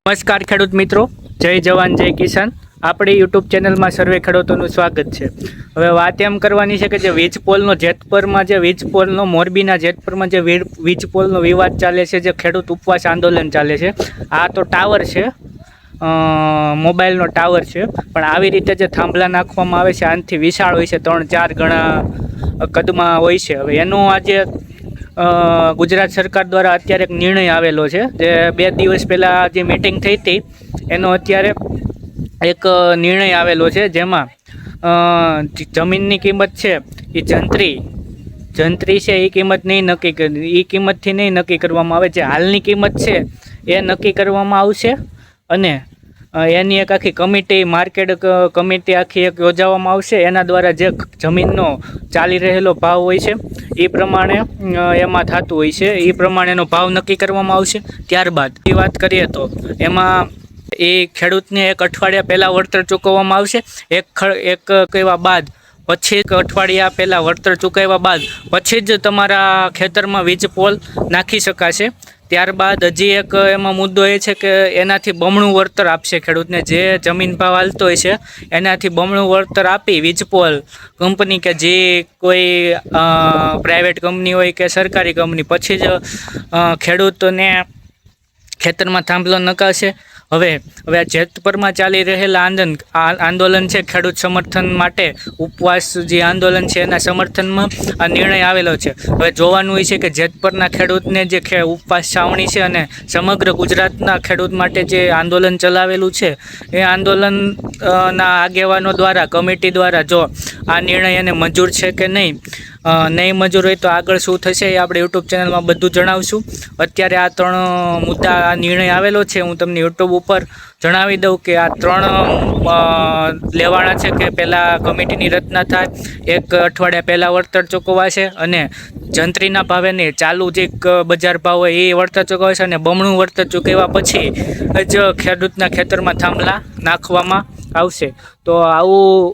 નમસ્કાર ખેડૂત મિત્રો, જય જવાન જય કિસાન. આપણી યુટ્યુબ ચેનલમાં સર્વે ખેડૂતોનું સ્વાગત છે. હવે વાત એમ કરવાની છે કે જે વીજ પોલનો જેતપરમાં જે વીજ પોલનો મોરબીના જેતપરમાં જે વીજ પોલનો વિવાદ ચાલે છે, જે ખેડૂત ઉપવાસ આંદોલન ચાલે છે. આ તો ટાવર છે, મોબાઈલનો ટાવર છે, પણ આવી રીતે જે થાંભલા નાખવામાં આવે છે આનાથી વિશાળ હોય છે, 3-4 ગણા કદમાં હોય છે. હવે એનું આજે ગુજરાત સરકાર દ્વારા અત્યારે એક નિર્ણય આવેલો છે. જે 2 દિવસ પહેલાં જે મિટિંગ થઈ હતી એનો અત્યારે એક નિર્ણય આવેલો છે, જેમાં જમીનની કિંમત છે એ જંત્રી છે એ કિંમત નહીં એ કિંમતથી નહીં નક્કી કરવામાં આવે. જે હાલની કિંમત છે એ નક્કી કરવામાં આવશે અને એની એક આખી કમિટી, માર્કેટ કમિટી આખી એક યોજવામાં આવશે. એના દ્વારા જે જમીનનો ચાલી રહેલો ભાવ હોય છે એ પ્રમાણે એમાં થતું હોય છે, એ પ્રમાણેનો ભાવ નક્કી કરવામાં આવશે. ત્યારબાદ એ વાત કરીએ તો એમાં એ ખેડૂતને 1 અઠવાડિયા પહેલાં વળતર ચૂકવવામાં આવશે. એક કહેવા બાદ પછી 1 અઠવાડિયા પહેલાં વળતર ચૂકવ્યા બાદ પછી જ તમારા ખેતરમાં વીજ પોલ નાખી શકાશે. ત્યારબાદ હજી એક એમાં મુદ્દો એ છે કે એનાથી બમણું વળતર આપશે ખેડૂતને. જે જમીન ભાવ હાલતો હોય છે એનાથી બમણું વળતર આપી વીજ પોલ કંપની, કે જે કોઈ પ્રાઇવેટ કંપની હોય કે સરકારી કંપની, પછી જ ખેડૂતોને ખેતરમાં થાંભલો નખાશે. હવે આ જેતપરમાં ચાલી રહેલા આંદોલન છે ખેડૂત સમર્થન માટે, ઉપવાસ જે આંદોલન છે એના સમર્થનમાં આ નિર્ણય આવેલો છે. હવે જોવાનું હોય છે કે જેતપરના ખેડૂતને જે ઉપવાસ છાવણી છે અને સમગ્ર ગુજરાતના ખેડૂત માટે જે આંદોલન ચલાવેલું છે એ આંદોલનના આગેવાનો દ્વારા, કમિટી દ્વારા જો આ નિર્ણય એને મંજૂર છે કે નહીં મંજૂર હોય તો આગળ શું થશે એ આપણે યુટ્યુબ ચેનલમાં બધું જણાવશું. અત્યારે આ 3 મુદ્દા, આ નિર્ણય આવેલો છે, હું તમને યુટ્યુબ ઉપર જણાવી દઉં કે આ 3 લેવાના છે કે પહેલાં કમિટીની રચના થાય, 1 અઠવાડિયા પહેલાં વળતર ચૂકવાશે અને જંત્રીના ભાવે નહીં, ચાલુ જે બજાર ભાવ હોય એ વળતર ચૂકવાશે અને બમણું વળતર ચૂકવ્યા પછી જ ખેડૂતના ખેતરમાં થાંભલા નાખવામાં આવશે. તો આવું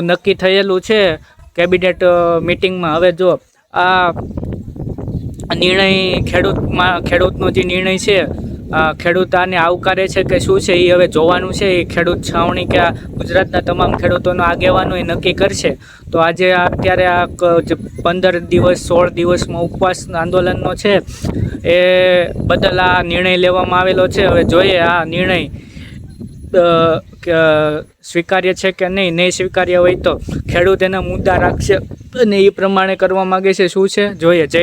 નક્કી થયેલું છે કેબિનેટ મિટિંગમાં. હવે જો આ નિર્ણય ખેડૂતનો જે નિર્ણય છે, ખેડૂત આને આવકારે છે કે શું છે એ હવે જોવાનું છે. એ ખેડૂત છાવણી કે આ ગુજરાતના તમામ ખેડૂતોનો આગેવાનો એ નક્કી કરશે. તો આજે અત્યારે આ 15 દિવસ 16 દિવસમાં ઉપવાસ આંદોલનનો છે એ બદલ આ નિર્ણય લેવામાં આવેલો છે. હવે જોઈએ આ નિર્ણય સ્વીકાર્ય છે કે નહીં સ્વીકાર્ય હોય તો ખેડૂત એના મુદ્દા રાખશે અને એ પ્રમાણે કરવા માગે છે. શું છે જોઈએ. જય